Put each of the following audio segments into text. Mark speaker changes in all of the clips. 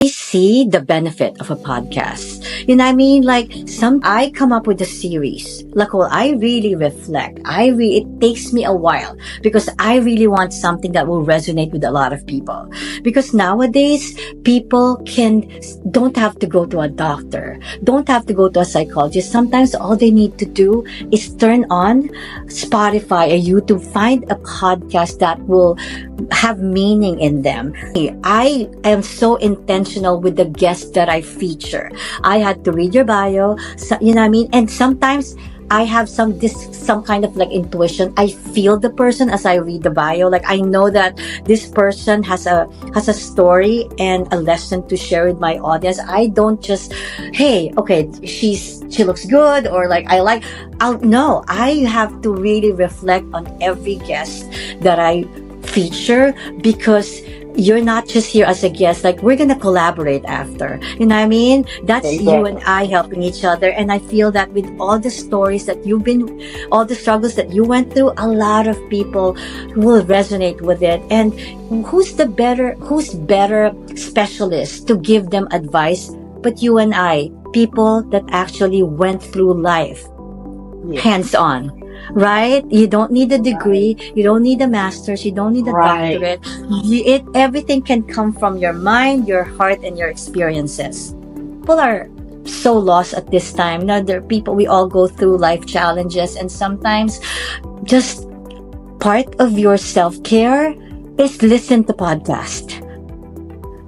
Speaker 1: see the benefit of a podcast. I mean? Like, I come up with a series. Like, well, I really reflect. It takes me a while because I really want something that will resonate with a lot of people. Because nowadays, people don't have to go to a doctor, don't have to go to a psychologist. Sometimes all they need to do is turn on Spotify or YouTube, find a podcast that will have meaning in them. I am so intentional with the guests that I feature. I had to read your bio, you know what I mean? And sometimes I have some kind of like intuition. I feel the person as I read the bio. Like, I know that this person has a story and a lesson to share with my audience. I don't just, hey, okay, she looks good, or like no, I have to really reflect on every guest that I feature, because you're not just here as a guest. Like, we're gonna collaborate after. You know what I mean? That's
Speaker 2: Exactly.
Speaker 1: you and I helping each other. And I feel that with all the stories that all the struggles that you went through, a lot of people will resonate with it. And who's better specialist to give them advice but you and I, people that actually went through life
Speaker 2: Yeah.
Speaker 1: hands on. Right? You don't need a degree. You don't need a master's. You don't need a
Speaker 2: Right.
Speaker 1: doctorate. Everything can come from your mind, your heart, and your experiences. People are so lost at this time. Now, there are people, we all go through life challenges, and sometimes just part of your self-care is listen to podcast.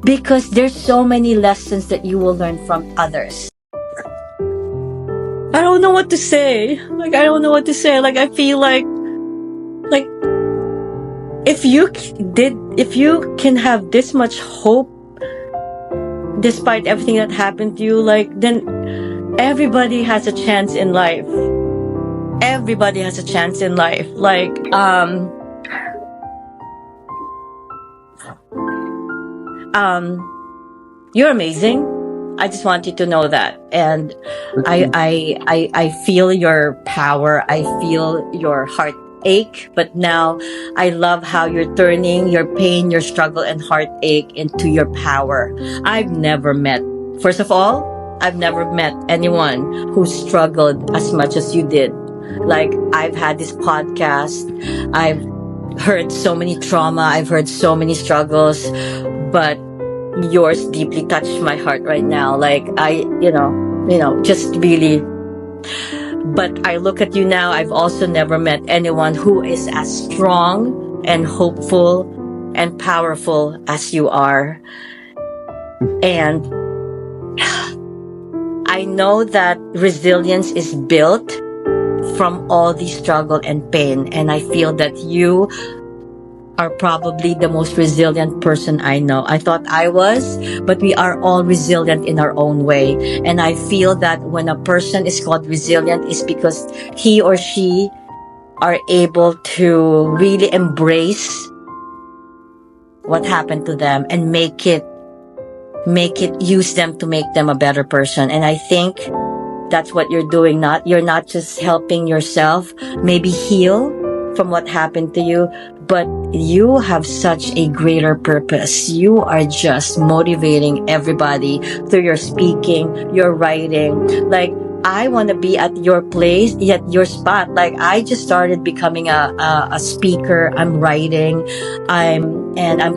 Speaker 1: Because there's so many lessons that you will learn from others. I don't know what to say. Like, I don't know what to say. Like, I feel like if you can have this much hope despite everything that happened to you, like, then everybody has a chance in life. Everybody has a chance in life. Like, you're amazing. I just want you to know that. And I feel your power. I feel your heartache. But now I love how you're turning your pain, your struggle, and heartache into your power. First of all, I've never met anyone who struggled as much as you did. Like, I've had this podcast. I've heard so many trauma. I've heard so many struggles, but yours deeply touched my heart right now. Like, just really. But I look at you now, I've also never met anyone who is as strong and hopeful and powerful as you are. And I know that resilience is built from all the struggle and pain. And I feel that you are probably the most resilient person I know. I thought I was, but we are all resilient in our own way. And I feel that when a person is called resilient, is because he or she are able to really embrace what happened to them and use them to make them a better person. And I think that's what you're doing. You're not just helping yourself maybe heal from what happened to you, but you have such a greater purpose. You are just motivating everybody through your speaking, your writing. Like, I want to be at your place, at your spot. Like, I just started becoming a speaker. I'm writing, I'm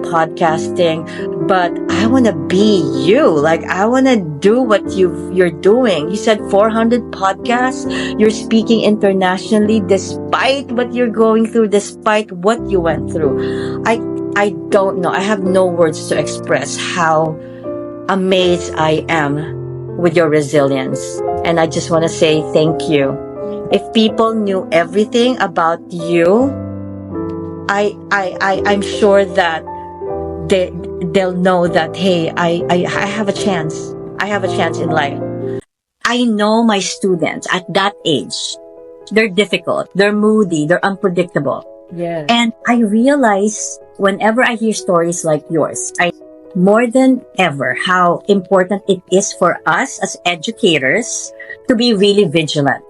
Speaker 1: podcasting, but I want to be you. Like, I want to do what you're doing. You said 400 podcasts. You're speaking internationally despite what you're going through, despite what you went through. I don't know. I have no words to express how amazed I am with your resilience. And I just want to say thank you. If people knew everything about you, I'm sure that they'll know that, hey, I have a chance. I have a chance in life. I know my students at that age, they're difficult, they're moody, they're unpredictable.
Speaker 2: Yeah.
Speaker 1: And I realize whenever I hear stories like yours, more than ever, how important it is for us as educators to be really vigilant.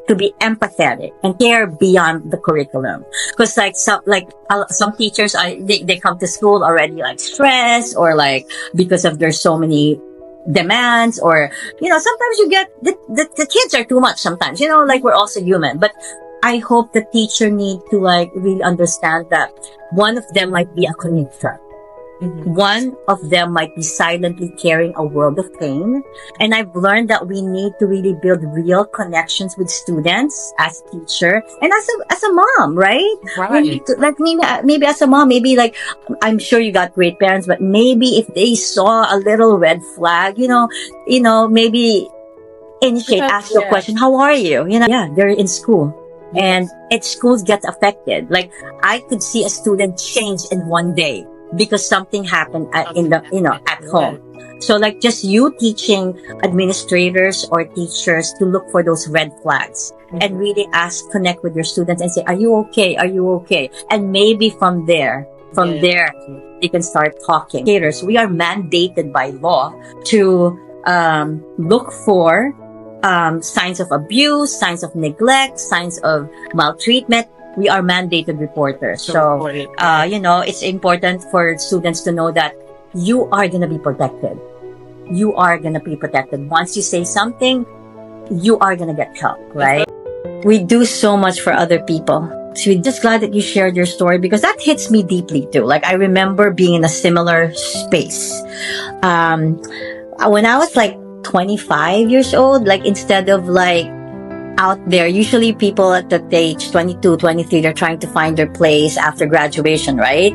Speaker 1: to be empathetic and care beyond the curriculum. Because some teachers, they come to school already like stressed, or like because of there's so many demands, or sometimes you get the kids are too much sometimes, like we're also human. But I hope the teacher need to like really understand that one of them might be a connector. One of them might be silently carrying a world of pain. And I've learned that we need to really build real connections with students as a teacher and as a mom, right? We need to, like maybe as a mom, maybe like, I'm sure you got great parents, but maybe if they saw a little red flag, maybe initiate, ask your question, how are you? Yeah, they're in school. And schools get affected. Like I could see a student change in one day because something happened at home. So like just you teaching administrators or teachers to look for those red flags and really connect with your students and say, are you okay? Are you okay? And maybe from there, they can start talking. We are mandated by law to look for signs of abuse, signs of neglect, signs of maltreatment. We are mandated reporters. So, it's important for students to know that you are going to be protected. You are going to be protected. Once you say something, you are going to get help, right? We do so much for other people. So we're just glad that you shared your story because that hits me deeply too. Like I remember being in a similar space. When I was like 25 years old, like instead of like out there, usually people at that age, 22, 23, they're trying to find their place after graduation, right?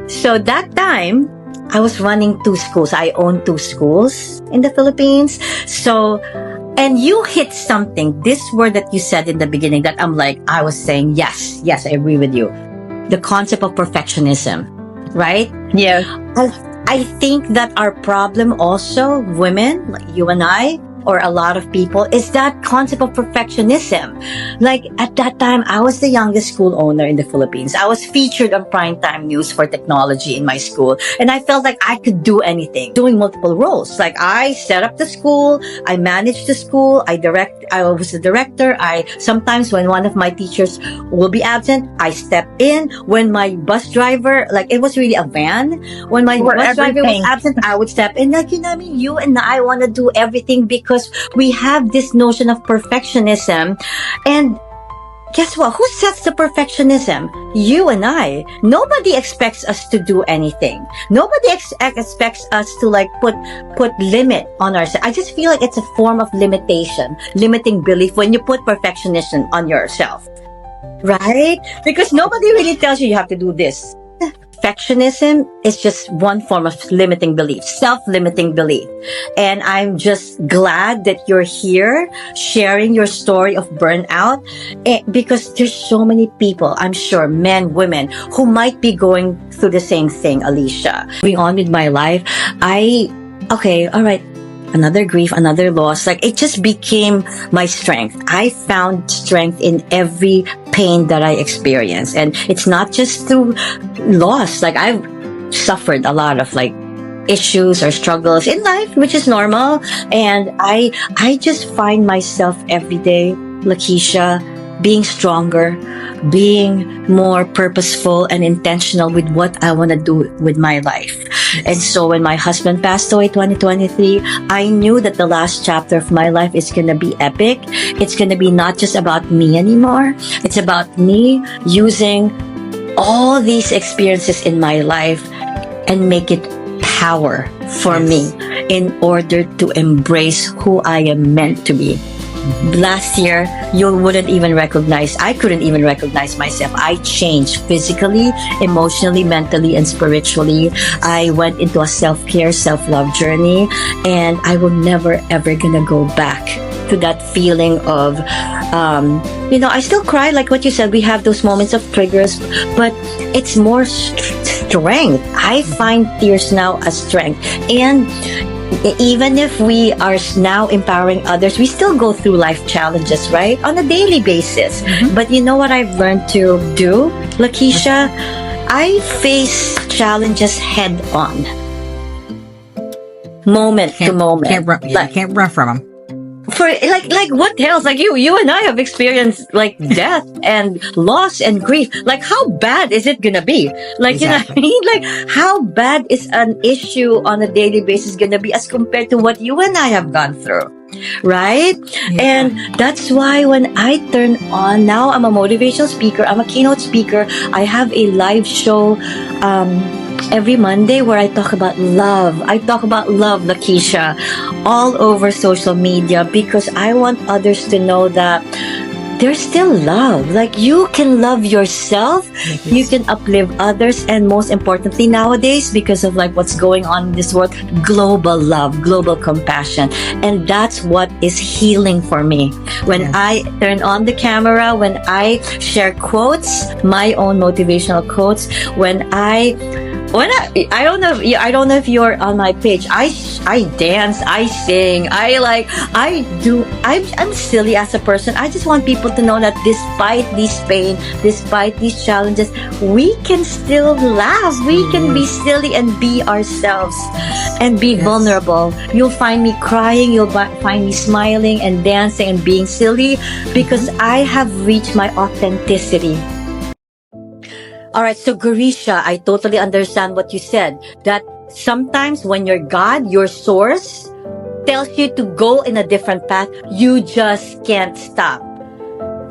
Speaker 1: So that time, I was running 2 schools. I own 2 schools in the Philippines. So, and you hit something, this word that you said in the beginning that I was saying, yes, I agree with you. The concept of perfectionism, right?
Speaker 2: Yeah.
Speaker 1: I think that our problem also, women, like you and I, or a lot of people, is that concept of perfectionism. Like at that time, I was the youngest school owner in the Philippines. I was featured on primetime news for technology in my school. And I felt like I could do anything, doing multiple roles. Like I set up the school, I managed the school, I was the director. Sometimes when one of my teachers will be absent, I step in. When my bus driver, like it was really a van, when my bus driver was absent, I would step in. Like, you and I want to do everything because we have this notion of perfectionism. And guess what? Who sets the perfectionism? You and I. Nobody expects us to do anything. Nobody expects us to like put limit on ourselves. I just feel like it's a form of limiting belief when you put perfectionism on yourself. Right? Because nobody really tells you have to do this. Perfectionism is just one form of limiting belief, self-limiting belief. And I'm just glad that you're here sharing your story of burnout because there's so many people, I'm sure, men, women, who might be going through the same thing, Alicia. Moving on with my life, all right. Another grief, another loss. Like it just became my strength. I found strength in every pain that I experienced. And it's not just through loss. Like I've suffered a lot of like issues or struggles in life, which is normal. And I just find myself every day, Lakeisha, being stronger, being more purposeful and intentional with what I want to do with my life. And so when my husband passed away 2023, I knew that the last chapter of my life is going to be epic. It's going to be not just about me anymore. It's about me using all these experiences in my life and make it power for me in order to embrace who I am meant to be. Last year, I couldn't even recognize myself. I changed physically, emotionally, mentally, and spiritually. I went into a self-care, self-love journey, and I will never, ever gonna go back to that feeling of, I still cry, like what you said, we have those moments of triggers, but it's more strength. I find tears now as strength. And even if we are now empowering others, we still go through life challenges, right? On a daily basis. Mm-hmm. But you know what I've learned to do, Lakeisha? I face challenges head on. Moment to moment.
Speaker 2: Can't run from them.
Speaker 1: for like what else? Like you and I have experienced like death and loss and grief. Like how bad is it gonna be? Like you know what I
Speaker 2: Exactly.
Speaker 1: mean? Like how bad is an issue on a daily basis gonna be as compared to what you and I have gone through? Right?
Speaker 2: Yeah.
Speaker 1: And that's why when I turn on, now I'm a motivational speaker, I'm a keynote speaker. I have a live show every Monday where I talk about love. I talk about love, Lakeisha, all over social media because I want others to know that there's still love. Like you can love yourself, you can uplift others, and most importantly nowadays, because of like what's going on in this world, global love, global compassion. And that's what is healing for me. When I turn on the camera, when I share quotes, my own motivational quotes, when I don't know if you're on my page. I dance, I sing, I'm silly as a person. I just want people to know that despite this pain, despite these challenges, we can still laugh. We can be silly and be ourselves and be vulnerable. You'll find me crying, you'll find me smiling and dancing and being silly because I have reached my authenticity. All right, so Garisha, I totally understand what you said. That sometimes when your God, your source, tells you to go in a different path, you just can't stop.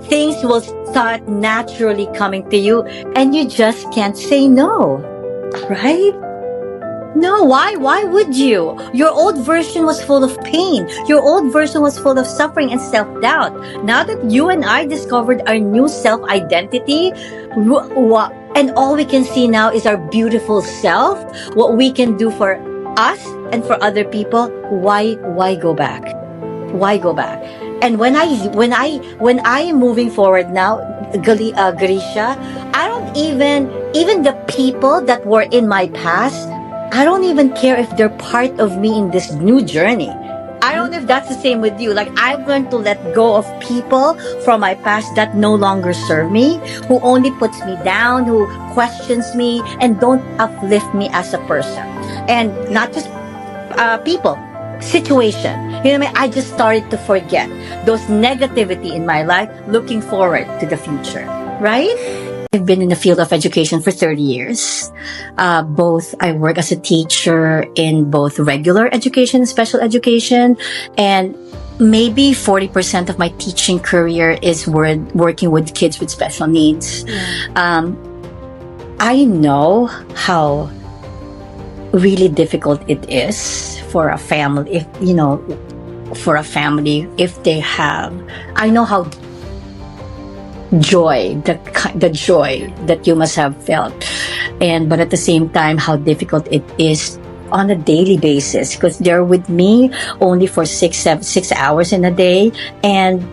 Speaker 1: Things will start naturally coming to you, and you just can't say no. Right? No, why? Why would you? Your old version was full of pain. Your old version was full of suffering and self-doubt. Now that you and I discovered our new self-identity, and all we can see now is our beautiful self, what we can do for us and for other people, why go back? Why go back? And when I am moving forward now, Garisha, I don't even the people that were in my past, I don't even care if they're part of me in this new journey. I don't know if that's the same with you. Like, I've learned to let go of people from my past that no longer serve me, who only puts me down, who questions me, and don't uplift me as a person. And not just people, situation. You know what I mean? I just started to forget those negativity in my life, looking forward to the future. Right? I've been in the field of education for 30 years. Both I work as a teacher in both regular education and special education, and maybe 40% of my teaching career is working with kids with special needs. I know how really difficult it is for a family, if they have, I know how joy, the joy that you must have felt, but at the same time how difficult it is on a daily basis, because they're with me only for 6 hours in a day, and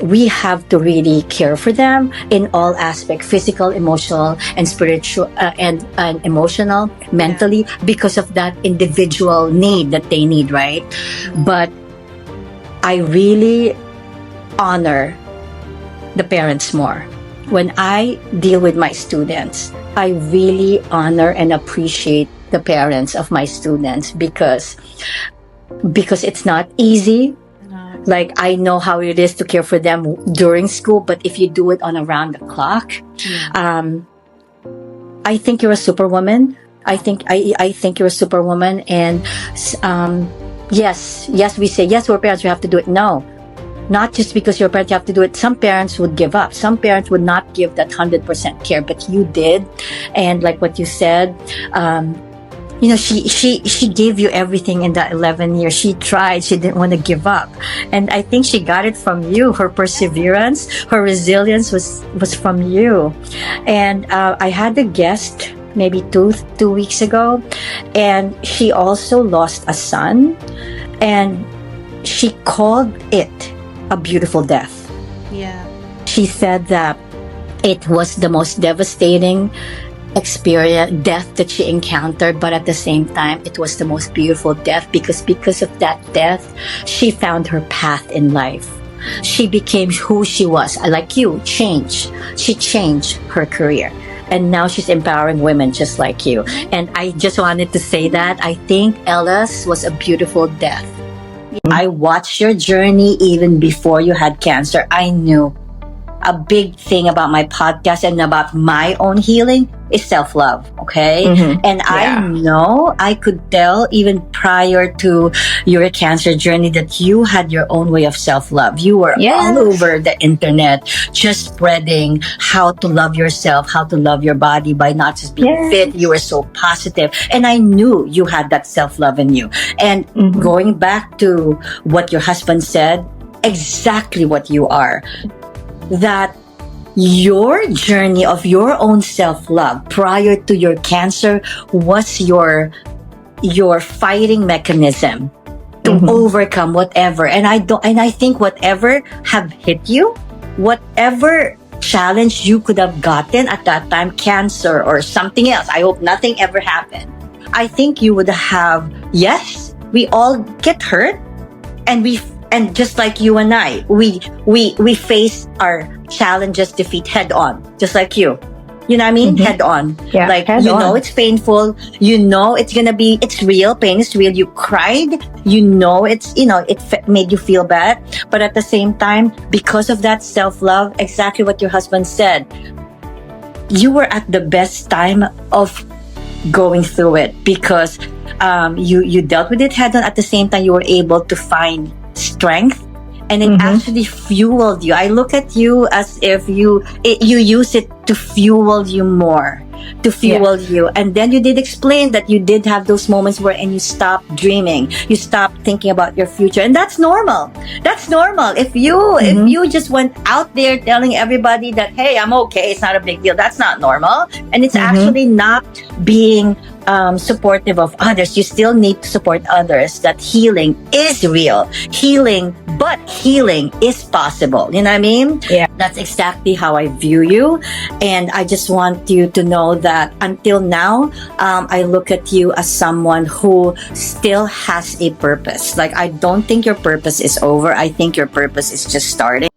Speaker 1: we have to really care for them in all aspects, physical, emotional, and spiritual, and emotional, mentally, because of that individual need that they need, right? But I really honor the parents more. When I deal with my students, I really honor and appreciate the parents of my students because it's not easy. Like, I know how it is to care for them during school, but if you do it on around the clock, I think you're a superwoman. I think you're a superwoman. And yes, we say, yes, we're parents, we have to do it. No, not just because you're a parent, you have to do it. Some parents would give up. Some parents would not give that 100% care, but you did. And like what you said, she gave you everything in that 11 years. She tried. She didn't want to give up. And I think she got it from you. Her perseverance, her resilience was from you. And I had a guest maybe two weeks ago, and she also lost a son, and she called it a beautiful death.
Speaker 2: Yeah.
Speaker 1: She said that it was the most devastating death that she encountered, but at the same time, it was the most beautiful death because of that death, she found her path in life. She became who she was. Like you, she changed her career. And now she's empowering women just like you. And I just wanted to say that I think Ella's was a beautiful death. I watched your journey even before you had cancer. I knew a big thing about my podcast and about my own healing is self-love, okay? And I know I could tell even prior to your cancer journey that you had your own way of self-love. You were all over the internet just spreading how to love yourself, how to love your body by not just being fit. You were so positive. And I knew you had that self-love in you. And going back to what your husband said, exactly what you are. That your journey of your own self-love prior to your cancer was your fighting mechanism to overcome whatever. And I think whatever have hit you, whatever challenge you could have gotten at that time, cancer or something else, I hope nothing ever happened. I think you would have, yes, we all get hurt, and just like you and I, we face our challenges, defeat head on, just like you. You know what I mean? Head on.
Speaker 2: Yeah,
Speaker 1: like,
Speaker 2: head
Speaker 1: you
Speaker 2: on.
Speaker 1: know it's painful. You know it's real. Pain is real. You cried. You know it made you feel bad. But at the same time, because of that self-love, exactly what your husband said, you were at the best time of going through it because you dealt with it head on. At the same time, you were able to find strength, and it actually fueled you. I look at you as if you use it to fuel you more, you. And then you did explain that you did have those moments where and you stopped dreaming, you stopped thinking about your future, and that's normal. If you just went out there telling everybody that, hey, I'm okay, it's not a big deal, that's not normal, and it's actually not being supportive of others. You still need to support others, that healing is real. But healing is possible. You know what I mean?
Speaker 2: Yeah.
Speaker 1: That's exactly how I view you. And I just want you to know that until now, I look at you as someone who still has a purpose. Like, I don't think your purpose is over. I think your purpose is just starting.